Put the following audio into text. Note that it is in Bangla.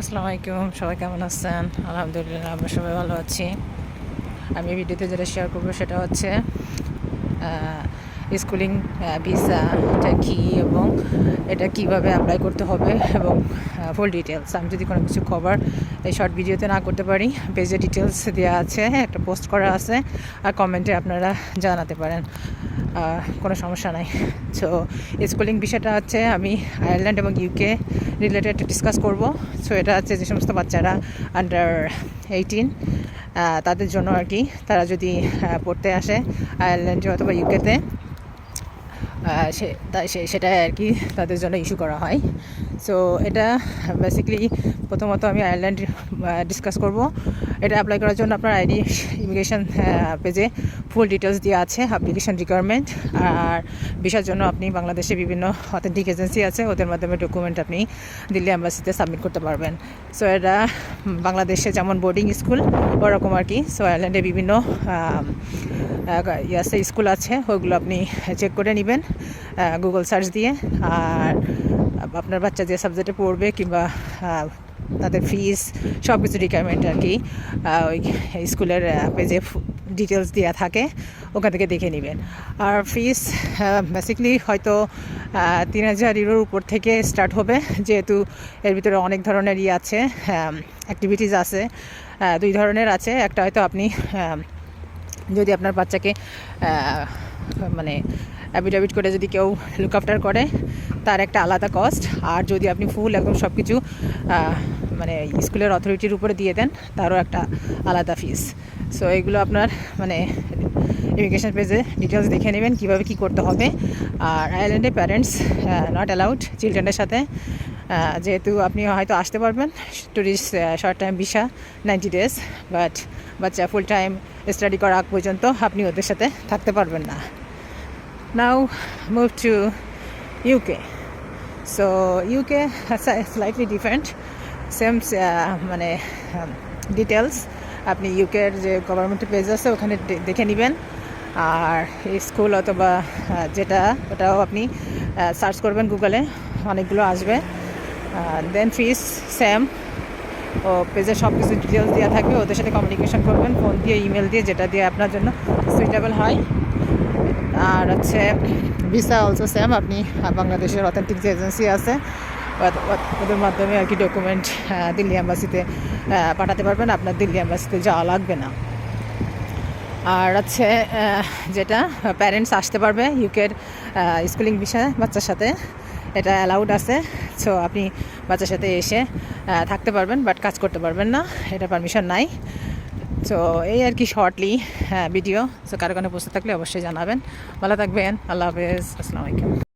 আসসালামু আলাইকুম, সবাই কেমন আছেন? আলহামদুলিল্লাহ, আমরা সবাই ভালো আছি। আমি ভিডিওতে যেটা শেয়ার করবো সেটা হচ্ছে স্কুলিং ভিসাটা কী এবং এটা কিভাবে অ্যাপ্লাই করতে হবে এবং ফুল ডিটেলস। আমি যদি কোনো কিছু কভার এই শর্ট ভিডিওতে না করতে পারি, পেজে ডিটেলস দেওয়া আছে, একটা পোস্ট করা আছে, আর কমেন্টে আপনারা জানাতে পারেন, কোনো সমস্যা নাই। সো স্কুলিং বিষয়টা হচ্ছে আমি আয়ারল্যান্ড এবং ইউকে রিলেটেড ডিসকাস করব। সো এটা হচ্ছে যে সমস্ত বাচ্চারা আন্ডার 18 তাদের জন্য আর কি, তারা যদি পড়তে আসে আয়ারল্যান্ডে অথবা ইউকেতে, সেটাই আর কি তাদের জন্য ইস্যু করা হয়। সো এটা বেসিক্যালি প্রথমত আমি আয়ারল্যান্ড ডিসকাস করব। এটা অ্যাপ্লাই করার জন্য আপনার আইডি ইমিগ্রেশন পেজে ফুল ডিটেলস দেওয়া আছে, অ্যাপ্লিকেশন রিকোয়ারমেন্ট। আর ভিসার জন্য আপনি বাংলাদেশে বিভিন্ন অথেন্টিক এজেন্সি আছে, ওদের মাধ্যমে ডকুমেন্ট আপনি দিল্লি অ্যাম্বাসিতে সাবমিট করতে পারবেন। সো এটা বাংলাদেশে যেমন বোর্ডিং স্কুল ওরকম আর কি। সো আয়ারল্যান্ডে বিভিন্ন স্কুল আছে, ওইগুলো আপনি চেক করে নেবেন গুগল সার্চ দিয়ে। আর আপনার বাচ্চা যে সাবজেক্টে পড়বে কিংবা তাদের ফিস সব কিছু রিকোয়ারমেন্ট আর কি ওই স্কুলের পেজে ডিটেলস দেওয়া থাকে, ওখান থেকে দেখে নেবেন। আর ফিস বেসিক্যালি হয়তো 3,000 ইউরোর উপর থেকে স্টার্ট হবে, যেহেতু এর ভিতরে অনেক ধরনের আছে, অ্যাক্টিভিটিস আছে। 2 ধরনের আছে। একটা হয়তো আপনি যদি আপনার বাচ্চাকে মানে অ্যাফিডেভিট করে যদি কেউ লুক আফটার করে, তার একটা আলাদা কস্ট। আর যদি আপনি ফুল একদম সব কিছু মানে স্কুলের অথরিটির উপরে দিয়ে দেন, তারও একটা আলাদা ফিস। সো এগুলো আপনার মানে ইমিগ্রেশন পেজে ডিটেলস দেখে নেবেন কীভাবে কী করতে হবে। আর আয়ারল্যান্ডে প্যারেন্টস নট অ্যালাউড চিলড্রেনের সাথে, যেহেতু আপনি হয়তো আসতে পারবেন tourist short time visa 90 days, but বাচ্চা ফুল টাইম স্টাডি করা আগ পর্যন্ত আপনি ওদের সাথে থাকতে পারবেন না। Now move to UK. So UK slightly different, same মানে ডিটেলস আপনি ইউকের যে গভর্নমেন্টের পেজ আছে ওখানে দেখে নেবেন। আর স্কুল অথবা যেটা, ওটাও আপনি সার্চ করবেন গুগলে, অনেকগুলো আসবে। দেন ফিস সেম, ও পেজে সব কিছু ডিটেলস দেওয়া থাকবে, ওদের সাথে কমিউনিকেশন করবেন ফোন দিয়ে, ইমেল দিয়ে, যেটা দিয়ে আপনার জন্য সুইটেবল হয়। আর হচ্ছে ভিসা অলসো সেম, আপনি বাংলাদেশের অথেন্টিক যে এজেন্সি আছে ওদের মাধ্যমে আর কি ডকুমেন্ট দিল্লি অ্যাম্বাসিতে পাঠাতে পারবেন, আপনার দিল্লি অ্যাম্বাসিতে যাওয়া লাগবে না। আর হচ্ছে যেটা প্যারেন্টস আসতে পারবে ইউকের স্কুলিং বিষয়ে বাচ্চার সাথে, এটা অ্যালাউড আছে। সো আপনি বাচ্চার সাথে এসে থাকতে পারবেন, বাট কাজ করতে পারবেন না, এটা পারমিশন নাই। সো এই আর কি শর্টলি ভিডিও। সো কারো কোনো প্রশ্ন থাকলে অবশ্যই জানাবেন। ভালো থাকবেন। আল্লাহ হাফেজ। আসসালামু আলাইকুম।